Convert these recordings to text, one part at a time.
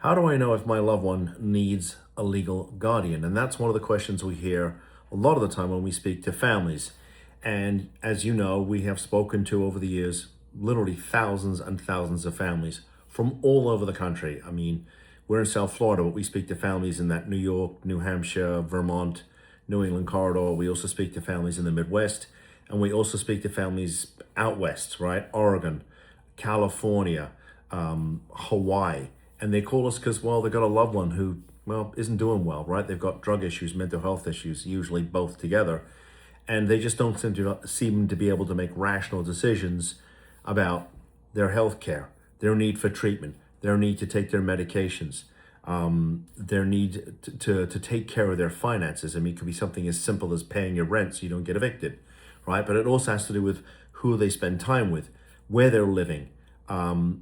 How do I know if my loved one needs a legal guardian? And that's one of the questions we hear a lot of the time when we speak to families. And as you know, we have spoken to over the years, literally thousands and thousands of families from all over the country. I mean, we're in South Florida, but we speak to families in that New York, New Hampshire, Vermont, New England corridor. We also speak to families in the Midwest, and we also speak to families out west, right? Oregon, California, Hawaii. And they call us because, well, they've got a loved one who, well, isn't doing well, right? They've got drug issues, mental health issues, usually both together. And they just don't seem to be able to make rational decisions about their health care, their need for treatment, their need to take their medications, their need to take care of their finances. I mean, it could be something as simple as paying your rent so you don't get evicted, right? But it also has to do with who they spend time with, where they're living, and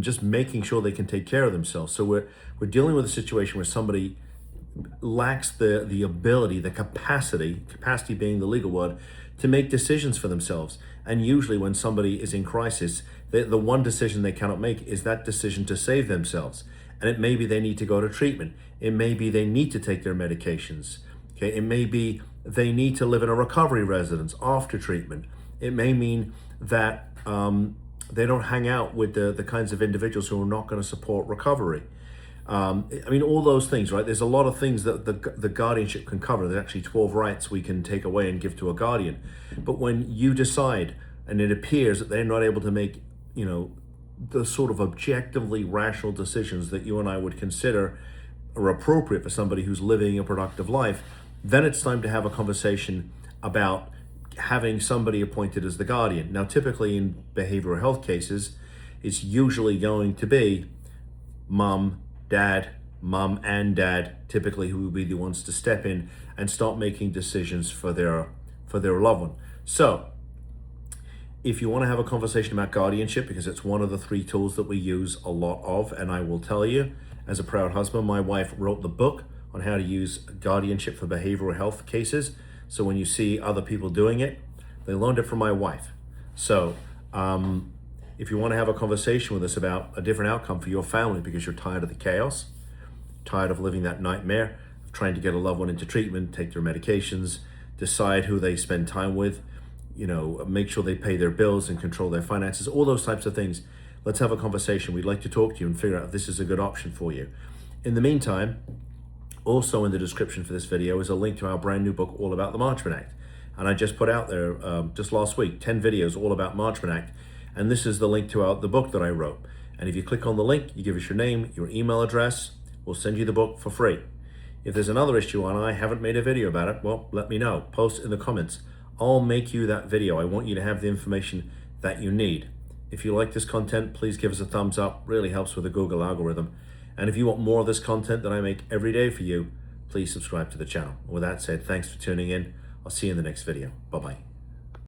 just making sure they can take care of themselves. So we're dealing with a situation where somebody lacks the ability, the capacity being the legal word, to make decisions for themselves. And usually when somebody is in crisis, the one decision they cannot make is that decision to save themselves. And it may be they need to go to treatment. It may be they need to take their medications. Okay, it may be they need to live in a recovery residence after treatment. It may mean that they don't hang out with the kinds of individuals who are not going to support recovery. I mean, all those things, right? There's a lot of things that the guardianship can cover. There's actually 12 rights we can take away and give to a guardian. But when you decide, and it appears that they're not able to make, the sort of objectively rational decisions that you and I would consider are appropriate for somebody who's living a productive life, then it's time to have a conversation about having somebody appointed as the guardian. Now, typically in behavioral health cases, it's usually going to be mom and dad, typically, who will be the ones to step in and start making decisions for their loved one. So if you want to have a conversation about guardianship, because it's one of the 3 tools that we use a lot of, and I will tell you, as a proud husband, my wife wrote the book on how to use guardianship for behavioral health cases. So when you see other people doing it, they learned it from my wife. So if you want to have a conversation with us about a different outcome for your family because you're tired of the chaos, tired of living that nightmare of trying to get a loved one into treatment, take their medications, decide who they spend time with, make sure they pay their bills and control their finances, all those types of things, let's have a conversation. We'd like to talk to you and figure out if this is a good option for you. In the meantime, also in the description for this video is a link to our brand new book all about the Marchman Act. And I just put out there just last week, 10 videos all about Marchman Act. And this is the link to the book that I wrote. And if you click on the link, you give us your name, your email address, we'll send you the book for free. If there's another issue and I haven't made a video about it, well, let me know. Post in the comments. I'll make you that video. I want you to have the information that you need. If you like this content, please give us a thumbs up. Really helps with the Google algorithm. And if you want more of this content that I make every day for you, please subscribe to the channel. With that said, thanks for tuning in. I'll see you in the next video. Bye-bye.